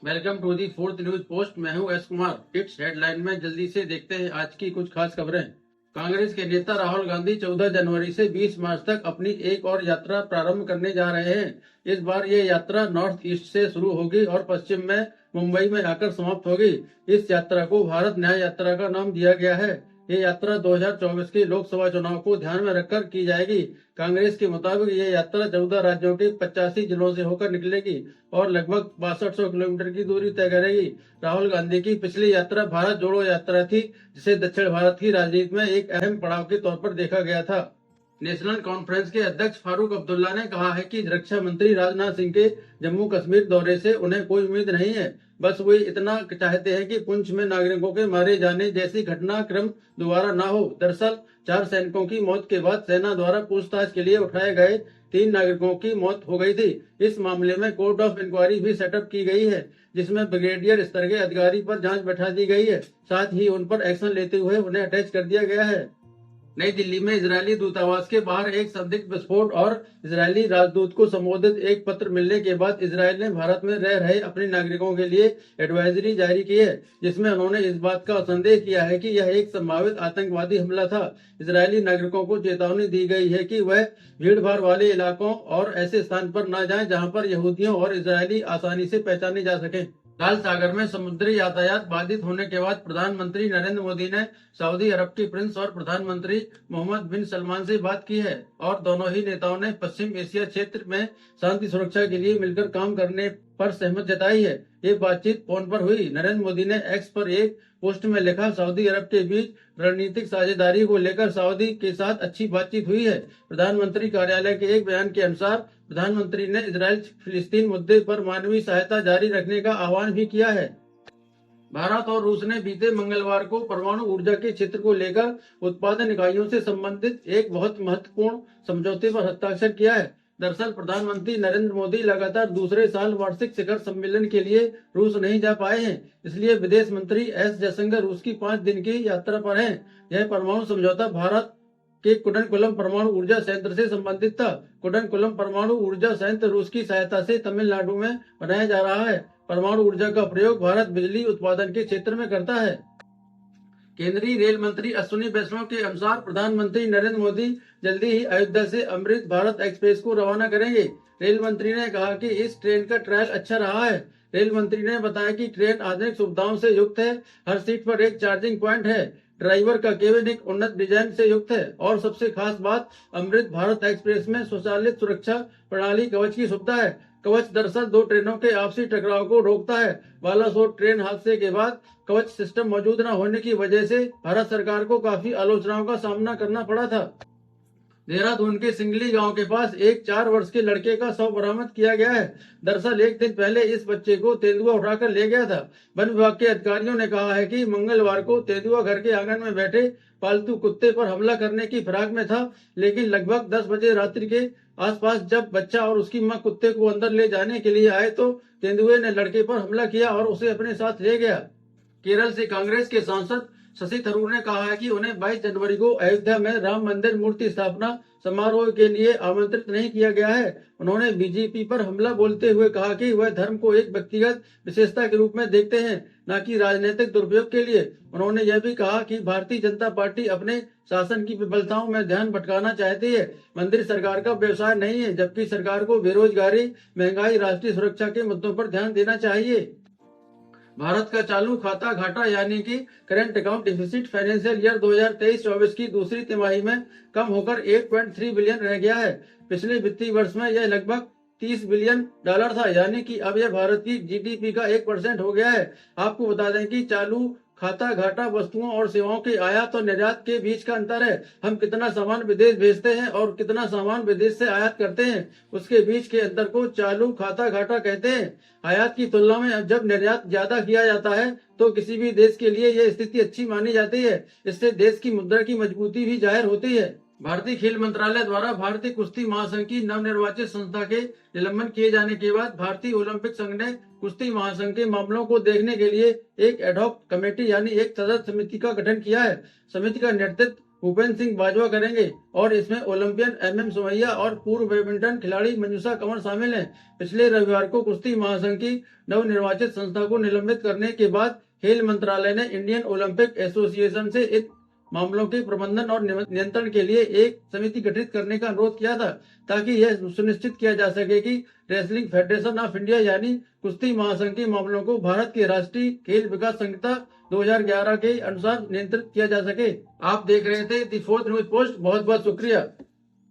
Welcome to the fourth news post. मैं हूं S Kumar. It's headline में जल्दी से देखते हैं आज की कुछ खास खबरें। कांग्रेस के नेता राहुल गांधी 14 जनवरी से 20 मार्च तक अपनी एक और यात्रा प्रारंभ करने जा रहे हैं। इस बार ये यात्रा नॉर्थ ईस्ट से शुरू होगी और पश्चिम में मुंबई में आकर समाप्त होगी। इस यात्रा को भारत न्याय यात्रा का नाम दिया गया है। ये यात्रा 2024 के लोकसभा चुनाव को ध्यान में रखकर की जाएगी। कांग्रेस के मुताबिक ये यात्रा 14 राज्यों के 85 जिलों से होकर निकलेगी और लगभग 6200 किलोमीटर की दूरी तय करेगी। राहुल गांधी की पिछली यात्रा भारत जोड़ो यात्रा थी, जिसे दक्षिण भारत की राजनीति में एक अहम पड़ाव के तौर पर देखा गया था। नेशनल कॉन्फ्रेंस के अध्यक्ष फारूक अब्दुल्ला ने कहा है कि रक्षा मंत्री राजनाथ सिंह के जम्मू कश्मीर दौरे से उन्हें कोई उम्मीद नहीं है। बस वे इतना चाहते हैं कि पुंछ में नागरिकों के मारे जाने जैसी घटनाक्रम दोबारा ना हो। दरअसल 4 सैनिकों की मौत के बाद सेना द्वारा पूछताछ के लिए उठाए गए 3 नागरिकों की मौत हो गई थी। इस मामले में कोर्ट ऑफ इंक्वायरी भी सेटअप की गई है, जिसमें ब्रिगेडियर स्तर के अधिकारी पर जांच बैठा दी गई है। साथ ही उन पर एक्शन लेते हुए उन्हें अटैच कर दिया गया है। नई दिल्ली में इजरायली दूतावास के बाहर एक संदिग्ध विस्फोट और इजरायली राजदूत को संबोधित एक पत्र मिलने के बाद इसराइल ने भारत में रह रहे अपने नागरिकों के लिए एडवाइजरी जारी की है, जिसमें उन्होंने इस बात का संदेह किया है कि यह एक संभावित आतंकवादी हमला था। इजरायली नागरिकों को चेतावनी दी गई है कि वह भीड़ भाड़ वाले इलाकों और ऐसे स्थान पर न जाएं जहां पर यहूदियों और इजरायली आसानी से पहचाने जा सकें। लाल सागर में समुद्री यातायात बाधित होने के बाद प्रधानमंत्री नरेंद्र मोदी ने सऊदी अरब के प्रिंस और प्रधानमंत्री मोहम्मद बिन सलमान से बात की है और दोनों ही नेताओं ने पश्चिम एशिया क्षेत्र में शांति सुरक्षा के लिए मिलकर काम करने पर सहमत जताई है। ये बातचीत फोन पर हुई। नरेंद्र मोदी ने एक्स पर एक पोस्ट में लिखा, सऊदी अरब के बीच रणनीतिक साझेदारी को लेकर सऊदी के साथ अच्छी बातचीत हुई है। प्रधानमंत्री कार्यालय के एक बयान के अनुसार प्रधानमंत्री ने इजराइल फिलिस्तीन मुद्दे पर मानवीय सहायता जारी रखने का आह्वान भी किया है। भारत और रूस ने बीते मंगलवार को परमाणु ऊर्जा के क्षेत्र को लेकर उत्पादन इकाइयों से संबंधित एक बहुत महत्वपूर्ण समझौते पर हस्ताक्षर किया है। दरअसल प्रधानमंत्री नरेंद्र मोदी लगातार दूसरे साल वार्षिक शिखर सम्मेलन के लिए रूस नहीं जा पाए हैं, इसलिए विदेश मंत्री एस जयशंकर रूस की 5 दिन की यात्रा पर हैं। यह परमाणु समझौता भारत के कुडनकुलम परमाणु ऊर्जा संयंत्र से संबंधित था। कुडनकुलम परमाणु ऊर्जा संयंत्र रूस की सहायता से तमिलनाडु में बनाया जा रहा है। परमाणु ऊर्जा का प्रयोग भारत बिजली उत्पादन के क्षेत्र में करता है। केंद्रीय रेल मंत्री अश्विनी वैष्णव के अनुसार प्रधानमंत्री नरेंद्र मोदी जल्दी ही अयोध्या से अमृत भारत एक्सप्रेस को रवाना करेंगे। रेल मंत्री ने कहा कि इस ट्रेन का ट्रायल अच्छा रहा है। रेल मंत्री ने बताया कि ट्रेन आधुनिक सुविधाओं से युक्त है। हर सीट पर एक चार्जिंग पॉइंट है। ड्राइवर का केबिन एक उन्नत डिजाइन से युक्त है और सबसे खास बात, अमृत भारत एक्सप्रेस में स्वचालित सुरक्षा प्रणाली कवच की सुविधा है। कवच दरअसल 2 ट्रेनों के आपसी टकराव को रोकता है। बालासोर ट्रेन हादसे के बाद कवच सिस्टम मौजूद न होने की वजह से भारत सरकार को काफी आलोचनाओं का सामना करना पड़ा था। देहरादून के सिंगली गांव के पास एक 4 वर्ष के लड़के का शव बरामद किया गया है। दरअसल एक दिन पहले इस बच्चे को तेंदुआ उठाकर ले गया था। वन विभाग के अधिकारियों ने कहा है कि मंगलवार को तेंदुआ घर के आंगन में बैठे पालतू कुत्ते पर हमला करने की फिराक में था, लेकिन लगभग 10 बजे रात्रि के आसपास जब बच्चा और उसकी मां कुत्ते को अंदर ले जाने के लिए आए तो तेंदुए ने लड़के पर हमला किया और उसे अपने साथ ले गया। केरल से कांग्रेस के सांसद शशि थरूर ने कहा है कि उन्हें 22 जनवरी को अयोध्या में राम मंदिर मूर्ति स्थापना समारोह के लिए आमंत्रित नहीं किया गया है। उन्होंने बीजेपी पर हमला बोलते हुए कहा कि वह धर्म को एक व्यक्तिगत विशेषता के रूप में देखते हैं, न कि राजनीतिक दुरुपयोग के लिए। उन्होंने यह भी कहा कि भारतीय जनता पार्टी अपने शासन की विफलताओं में ध्यान भटकाना चाहती है। मंदिर सरकार का व्यवसाय नहीं है, जबकि सरकार को बेरोजगारी, महंगाई, राष्ट्रीय सुरक्षा के मुद्दों पर ध्यान देना चाहिए। भारत का चालू खाता घाटा यानी कि current account deficit financial year 2023-24 की दूसरी तिमाही में कम होकर 8.3 बिलियन रह गया है। पिछले वित्तीय वर्ष में यह लगभग $30 बिलियन था, यानी कि अब यह भारत की जीडीपी का 1% हो गया है। आपको बता दें कि चालू खाता घाटा वस्तुओं और सेवाओं के आयात और निर्यात के बीच का अंतर है। हम कितना सामान विदेश भेजते हैं और कितना सामान विदेश से आयात करते हैं, उसके बीच के अंतर को चालू खाता घाटा कहते हैं। आयात की तुलना में जब निर्यात ज्यादा किया जाता है तो किसी भी देश के लिए यह स्थिति अच्छी मानी जाती है। इससे देश की मुद्रा की मजबूती भी जाहिर होती है। भारतीय खेल मंत्रालय द्वारा भारतीय कुश्ती महासंघ की नवनिर्वाचित संस्था के निलंबन किए जाने के बाद भारतीय ओलंपिक संघ ने कुश्ती महासंघ के मामलों को देखने के लिए एक एडहॉक कमेटी यानी एक सदस्य समिति का गठन किया है। समिति का नेतृत्व भूपेंद्र सिंह बाजवा करेंगे और इसमें ओलंपियन MM सुमैया और पूर्व बैडमिंटन खिलाड़ी मंजूषा कंवर शामिल हैं। पिछले रविवार को कुश्ती महासंघ की नवनिर्वाचित संस्था को निलंबित करने के बाद खेल मंत्रालय ने इंडियन ओलंपिक एसोसिएशन से इन मामलों के प्रबंधन और नियंत्रण के लिए एक समिति गठित करने का अनुरोध किया था, ताकि यह सुनिश्चित किया जा सके कि रेसलिंग फेडरेशन ऑफ इंडिया यानी कुश्ती महासंघ के मामलों को भारत के राष्ट्रीय खेल विकास संहिता 2011 के अनुसार नियंत्रित किया जा सके। आप देख रहे थे दी फोर्थ न्यूज पोस्ट। बहुत बहुत शुक्रिया।